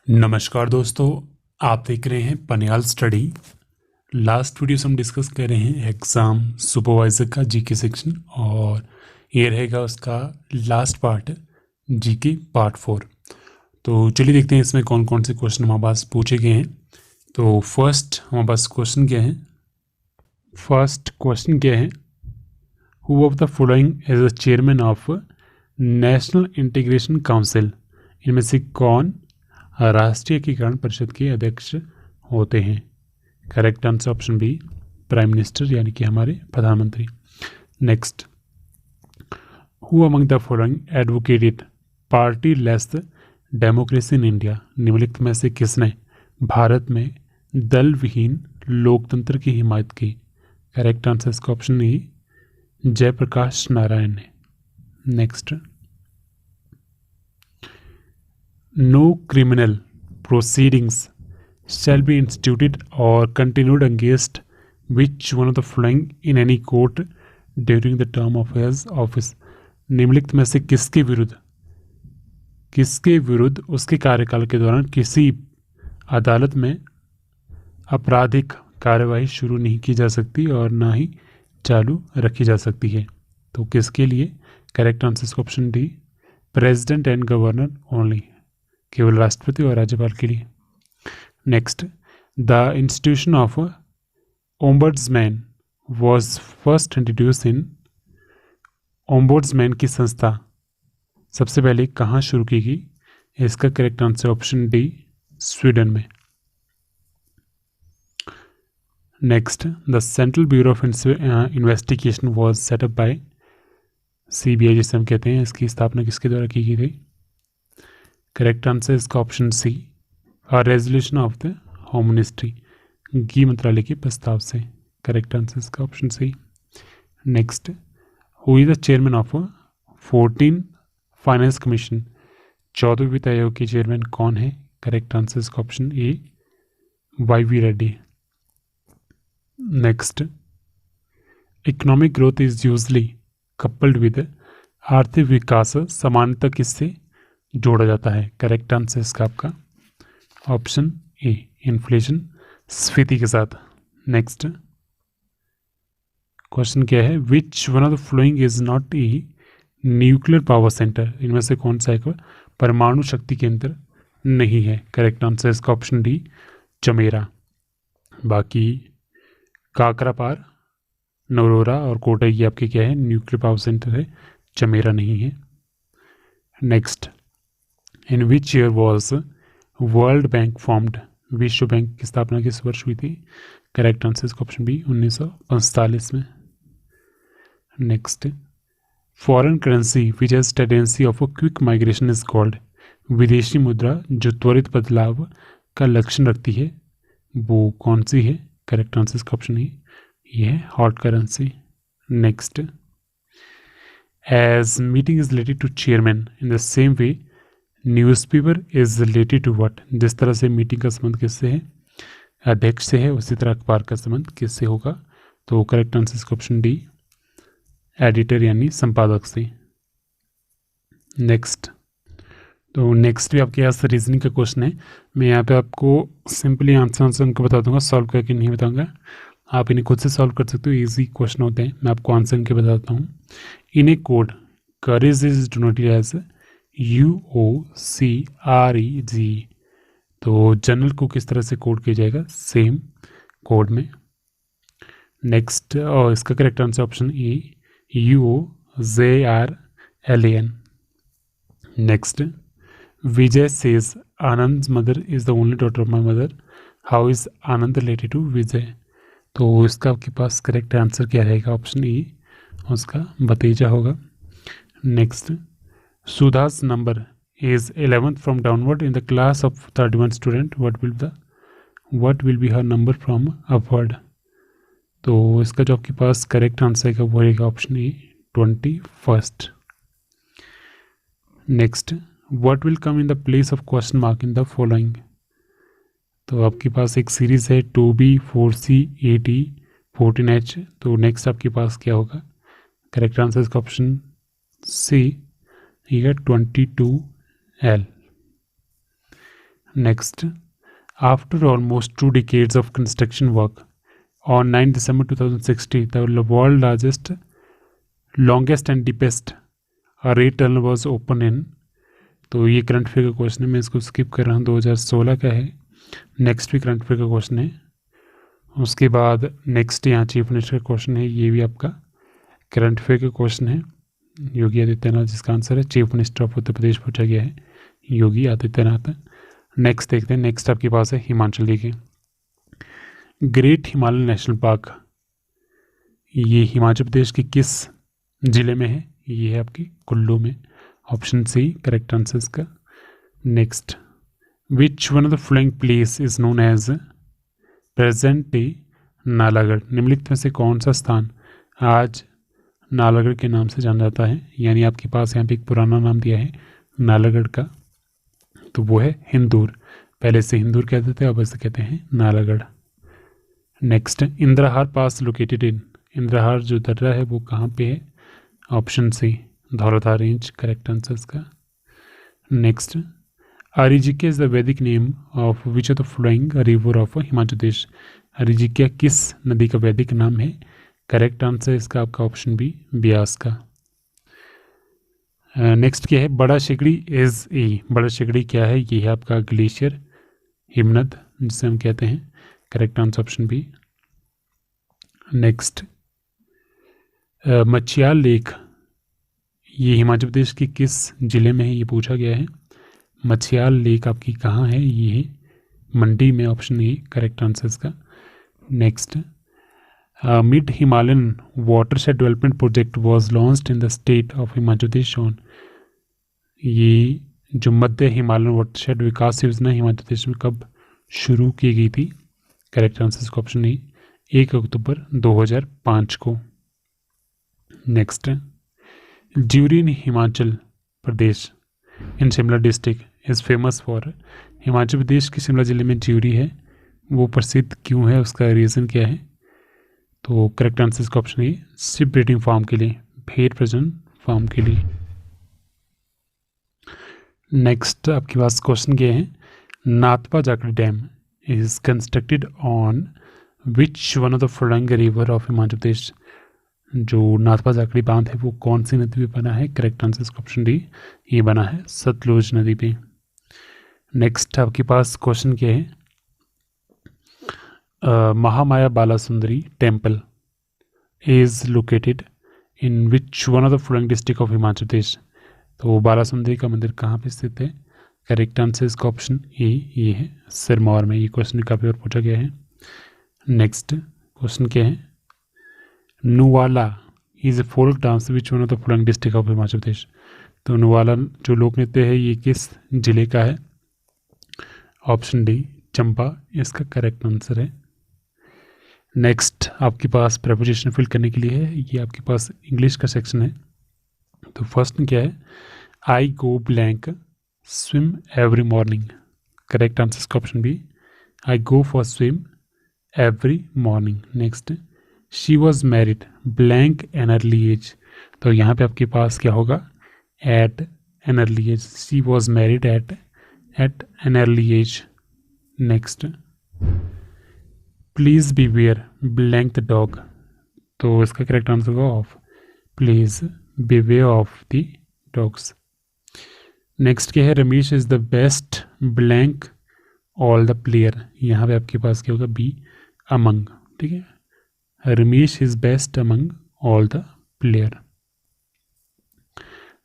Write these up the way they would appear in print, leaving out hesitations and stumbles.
नमस्कार दोस्तों, आप देख रहे हैं पनियाल स्टडी। लास्ट वीडियो से हम डिस्कस कर रहे हैं एग्ज़ाम सुपरवाइज़र का जीके सेक्शन, और ये रहेगा उसका लास्ट पार्ट, जीके पार्ट 4। तो चलिए देखते हैं इसमें कौन कौन से क्वेश्चन हमारे पास पूछे गए हैं। तो फर्स्ट हमारे पास क्वेश्चन क्या है, who of the following as the chairman of national integration council, इनमें से कौन राष्ट्रीय एकीकरण परिषद के अध्यक्ष होते हैं? Correct answer option B, prime minister यानी कि हमारे प्रधानमंत्री। Next, who among the following advocated party less democracy in India, निम्नलिखित में से किसने भारत में दल विहीन लोकतंत्र की हिमायत की? करेक्ट आंसर इसका ऑप्शन ई, जयप्रकाश नारायण ने। Next, no criminal proceedings shall be instituted or continued against which one of the following in any court during the term of his office, निम्नलिखित में से किसके विरुद्ध उसके कार्यकाल के दौरान किसी अदालत में आपराधिक कार्यवाही शुरू नहीं की जा सकती और ना ही चालू रखी जा सकती है? तो किसके लिए? Correct answer option D, president and governor only, केवल राष्ट्रपति और राज्यपाल के लिए। Next, the institution of ombudsman was first introduce in, ombudsman की संस्था सबसे पहले कहाँ शुरू की गई? इसका correct answer option D, Sweden में। Next, the central bureau of investigation was set up by, CBI जिसे हम कहते हैं, इसकी स्थापना किसके द्वारा की गई थी? करेक्ट आंसर इसका ऑप्शन सी, और resolution of the home ministry, गृह मंत्रालय के प्रस्ताव से। करेक्ट आंसर इसका option C. Next, who is the chairman of 14 finance commission, 14वें वित्त आयोग के चेयरमैन कौन है? करेक्ट आंसर इसका option A, YV Reddy. Next, economic growth is usually coupled with आर्थिक विकास, समानता किससे जोड़ा जाता है? करेक्ट आंसर इसका आपका ऑप्शन ए, इन्फ्लेशन, स्फीति के साथ। नेक्स्ट क्वेश्चन क्या है, विच one of the following is not a nuclear power centre, इनमें से कौन सा एक परमाणु शक्ति केंद्र नहीं है? करेक्ट आंसर इसका ऑप्शन डी, चमेरा। बाकी काकरापार, नरोरा और कोटा ये आपके क्या है, न्यूक्लियर पावर सेंटर है, चमेरा नहीं है। Next, in which year was world bank formed, विश्व बैंक की स्थापना किस वर्ष हुई थी? करेक्ट आंसर इसका ऑप्शन बी, 1945 में। Next, foreign currency which has tendency of a quick migration is called, विदेशी मुद्रा जो त्वरित बदलाव का लक्षण रखती है वो कौन सी है? करेक्ट आंसर इसका ऑप्शन ही ये है, hot currency. Next, as meeting is related to chairman in the same way newspaper is related to what, जिस तरह से मीटिंग का संबंध किससे है? अध्यक्ष से है, उसी तरह अखबार का संबंध किससे होगा? तो करेक्ट आंसर इसका ऑप्शन डी, एडिटर यानी संपादक से। नेक्स्ट, तो नेक्स्ट भी आपके यहाँ रीजनिंग का क्वेश्चन है। मैं यहाँ पे आपको सिंपली आंसर उनको बता दूंगा, सॉल्व करके नहीं बताऊंगा, आप इन्हें खुद से सॉल्व कर सकते हो, इजी क्वेश्चन होते हैं। मैं आपको आंसर इनके बताता हूँ। In a code courage is denoted as UOCREG, तो जनरल को किस तरह से कोड किया जाएगा? सेम कोड में। नेक्स्ट, और इसका correct answer option A, UOJRLAN। Next, Vijay says Anand mother is the only daughter of my mother, how is Anand related to Vijay? तो इसका आपके पास करेक्ट आंसर क्या रहेगा? ऑप्शन ए, उसका भतीजा होगा। Next, Sudha's number is 11th from downward in the class of 31 student. What will be her number from upward? तो इसका जो आपके पास करेक्ट आंसर है वो रहेगा option A, 21st। Next, what will come in the place of question mark in the following? तो आपके पास एक सीरीज है 2B 4C 8E 14H, तो नेक्स्ट आपके पास क्या होगा? करेक्ट आंसर इसका ऑप्शन सी, ये 22L। Next, after almost 2 decades of construction work, on 9 December 2016, the world largest, longest and deepest rail tunnel was open in, तो ये करंट अफेयर का क्वेश्चन है, मैं इसको स्किप कर रहा हूँ, 2016 का है। नेक्स्ट भी करंट अफेयर का क्वेश्चन है। उसके बाद नेक्स्ट यहाँ चीफ मिनिस्टर का क्वेश्चन है, ये भी आपका करंट अफेयर का क्वेश्चन है। योगी आदित्यनाथ जिसका आंसर है, chief minister of Uttar Pradesh पूछा गया है, योगी आदित्यनाथ। नेक्स्ट देखते हैं, नेक्स्ट आपके पास है हिमाचल। देखिए, ग्रेट हिमालय नेशनल पार्क, ये हिमाचल प्रदेश के किस ज़िले में है? ये है आपकी कुल्लू में, ऑप्शन सी करेक्ट आंसर इसका। Next, which one of the following place is known as present day Nalagarh, निम्नलिखित में से कौन सा स्थान आज नालागढ़ के नाम से जाना जाता है? यानी आपके पास यहाँ पे एक पुराना नाम दिया है नालागढ़ का, तो वो है हिंदूर। पहले से हिंदूर कहते थे, अब ऐसे कहते हैं Nalagarh. Next, Indrahar pass located in, Indrahar जो दर्रा है वो कहाँ पे है? Option C Dhauladhar range, correct answer इसका। Next, Arjika is the Vedic name of which of the flowing river of Himachal Pradesh, Arjika किस नदी का वैदिक नाम है? करेक्ट आंसर इसका आपका ऑप्शन बी ब्यास का। नेक्स्ट क्या है? बड़ा शेगड़ी इज ए, बड़ा शेगड़ी क्या है? ये है आपका ग्लेशियर हिमनद जिसे हम कहते हैं, correct answer option B. Next, Machhiyal lake, ये हिमाचल प्रदेश के किस ज़िले में है? ये पूछा गया है। मच्छियाल लेक आपकी कहाँ है? ये है मंडी में, ऑप्शन ए करेक्ट आंसर इसका। Next, mid Himalayan watershed development project was launched in the state of Himachal Pradesh on, ये जो मध्य हिमालयन वाटरशेड विकास योजना हिमाचल प्रदेश में कब शुरू की गई थी? करेक्ट आंसर इसका ऑप्शन ए 1 अक्टूबर 2005 को। Next, Jeori in Himachal Pradesh in Shimla district is famous for, Himachal Pradesh के शिमला ज़िले में ज्यूरी है वो प्रसिद्ध क्यों है? उसका रीज़न क्या है? तो करेक्ट आंसर इसका option A sheep breeding farm के लिए, भेड़ प्रजनन फार्म के लिए। नेक्स्ट आपके पास क्वेश्चन क्या है? Nathpa Jhakri dam is constructed on which one of the following river of Himachal Pradesh, जो नाथपा जाखड़ी बांध है वो कौन सी नदी पे बना है? करेक्ट आंसर इसका ऑप्शन डी, ये बना है सतलुज नदी पे। नेक्स्ट आपके पास क्वेश्चन क्या है? Mahamaya Balasundari temple is located in which one of the following district of Himachal Pradesh, तो बालासुंदरी का मंदिर कहाँ पे स्थित है? करेक्ट आंसर इसका ऑप्शन ए, ये है सिरमौर में। ये क्वेश्चन काफ़ी बार पूछा गया है। नेक्स्ट क्वेश्चन क्या है? Nuwala is a folk dance which one of the following district of Himachal Pradesh, तो नुवाला जो लोक नृत्य है ये किस जिले का है? ऑप्शन डी चंबा इसका करेक्ट आंसर है। नेक्स्ट आपके पास प्रेपोजिशन फिल करने के लिए है, ये आपके पास इंग्लिश का सेक्शन है। तो फर्स्ट क्या है? I go blank swim every morning, correct answer इसका option B, I go for swim every morning. Next, she was married blank an early age, तो यहाँ पे आपके पास क्या होगा? At an early age, she was married at an early age. Next, please beware blank the dog, तो इसका correct answer होगा of, please beware of the dogs. Next क्या है? Ramesh is the best blank all the player, यहाँ पे आपके पास क्या होगा? बी अमंग, ठीक है, Ramesh is best among all the player.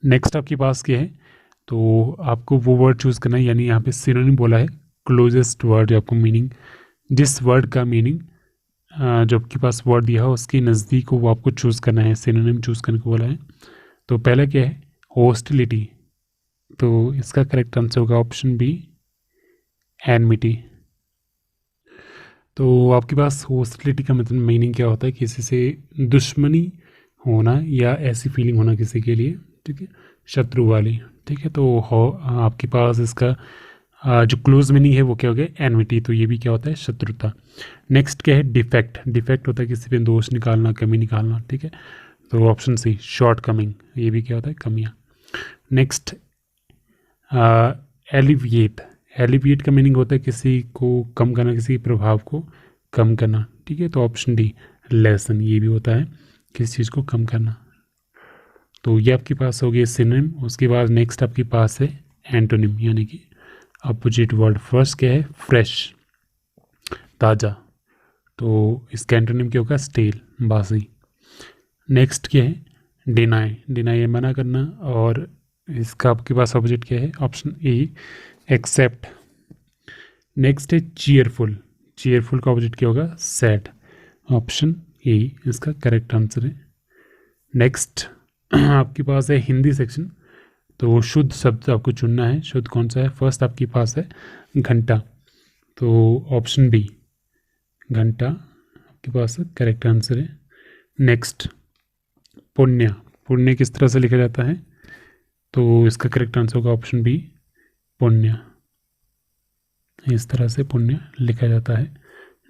Next आपके पास क्या है? तो आपको वो वर्ड चूज़ करना है, यानी यहाँ पे सिनोनिम बोला है, क्लोजेस्ट वर्ड, आपको मीनिंग, जिस वर्ड का मीनिंग जो आपके पास वर्ड दिया हो उसके नज़दीक को वो आपको चूज़ करना है, सिनोनिम चूज़ करने को बोला है। तो पहला क्या है? हॉस्टिलिटी, तो इसका करेक्ट आंसर होगा ऑप्शन बी एनमिटी। तो आपके पास हॉस्टिलिटी का मतलब मीनिंग क्या होता है? किसी से दुश्मनी होना या ऐसी फीलिंग होना किसी के लिए, ठीक है, शत्रु वाली, ठीक है। तो आपके पास इसका जो क्लोज मीनिंग है वो क्या हो गया? एनविटी, तो ये भी क्या होता है? शत्रुता। नेक्स्ट क्या है? डिफेक्ट, डिफेक्ट होता है किसी पे दोष निकालना, कमी निकालना, ठीक है, तो ऑप्शन सी शॉर्ट कमिंग, ये भी क्या होता है? कमियाँ। नेक्स्ट एलिविएट, एलिविएट का मीनिंग होता है किसी को कम करना, किसी प्रभाव को कम करना, ठीक है। तो ऑप्शन डी लेसन, ये भी होता है किसी चीज़ को कम करना। तो ये आपके पास हो गया सिनोनिम। उसके बाद नेक्स्ट आपके पास है एंटोनिम, यानी कि अपोजिट वर्ड। फर्स्ट क्या है? फ्रेश, ताज़ा। तो इसका एंटोनिम क्या होगा? स्टेल, बासी। नेक्स्ट क्या है? डिनाई, डिनाई है मना करना, और इसका आपके पास अपोजिट क्या है? Option A except. नेक्स्ट है चीयरफुल, चीयरफुल का अपोजिट क्या होगा? सैड। ऑप्शन ए इसका करेक्ट आंसर है। नेक्स्ट आपके पास है हिंदी सेक्शन। तो शुद्ध शब्द आपको चुनना है, शुद्ध कौन सा है? फर्स्ट आपके पास है घंटा, तो ऑप्शन बी घंटा आपके पास करेक्ट आंसर है। नेक्स्ट पुण्य, पुण्य किस तरह से लिखा जाता है? तो इसका करेक्ट आंसर होगा ऑप्शन बी पुण्य, इस तरह से पुण्य लिखा जाता है।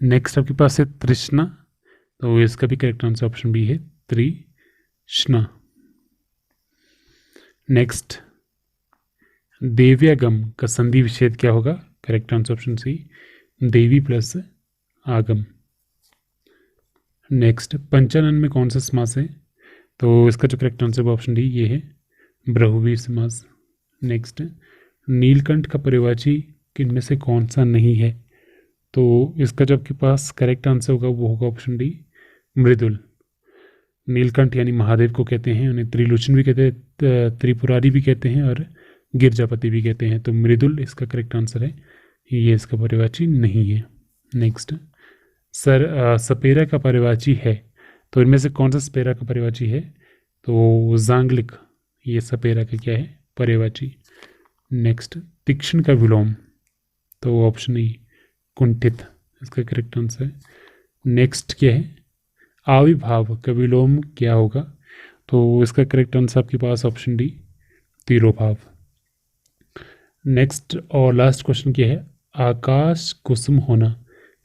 नेक्स्ट आपके पास है तृष्णा, तो इसका भी करेक्ट आंसर ऑप्शन बी है तृष्णा। नेक्स्ट देव्यागम का संधि विच्छेद क्या होगा? करेक्ट आंसर ऑप्शन सी देवी प्लस आगम। नेक्स्ट पंचानन में कौन सा समास है? तो इसका जो करेक्ट आंसर है ऑप्शन डी ये है बहुव्रीहि समास। नेक्स्ट नीलकंठ का पर्यायवाची इनमें से कौन सा नहीं है? तो इसका जो आपके पास करेक्ट आंसर होगा वो होगा ऑप्शन डी मृदुल। नीलकंठ यानी महादेव को कहते हैं, उन्हें त्रिलोचन भी कहते हैं, त्रिपुरारी भी कहते हैं और गिरजापति भी कहते हैं। तो मृदुल इसका करेक्ट आंसर है, ये इसका पर्यायवाची नहीं है। नेक्स्ट सपेरा का पर्यायवाची है, तो इनमें से कौन सा सपेरा का पर्यायवाची है? तो जांगलिक, ये सपेरा का क्या है? पर्यायवाची। नेक्स्ट तीक्ष्ण का विलोम, तो ऑप्शन ई कुंठित इसका करेक्ट आंसर है। नेक्स्ट क्या है? आविर्भाव का विलोम क्या होगा? तो इसका करेक्ट आंसर आपके पास ऑप्शन डी तिरोभाव। नेक्स्ट और लास्ट क्वेश्चन क्या है? आकाश कुसुम होना,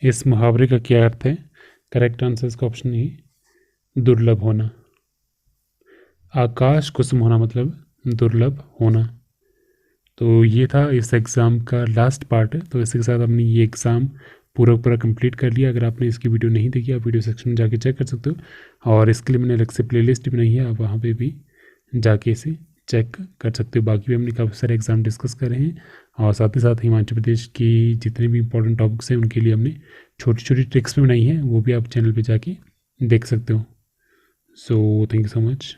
इस मुहावरे का क्या अर्थ है? करेक्ट आंसर इसका ऑप्शन ई दुर्लभ होना। आकाश कुसुम होना मतलब दुर्लभ होना। तो ये था इस एग्ज़ाम का लास्ट पार्ट है। तो इसी के साथ हमने ये एग्ज़ाम पूरा कंप्लीट कर लिया। अगर आपने इसकी वीडियो नहीं देखी, आप वीडियो सेक्शन में जाके चेक कर सकते हो, और इसके लिए मैंने अलग से प्लेलिस्ट बनाई है, आप वहाँ पे भी जाके इसे चेक कर सकते हो। बाकी भी हमने काफ़ी सारे एग्ज़ाम डिस्कस कर रहे हैं, और साथ ही साथ हिमाचल प्रदेश की जितने भी इंपॉर्टेंट टॉपिक्स हैं उनके लिए हमने छोटी छोटी ट्रिक्स भी बनाई हैं, वो भी आप चैनल पर जाके देख सकते हो। So thank you so much.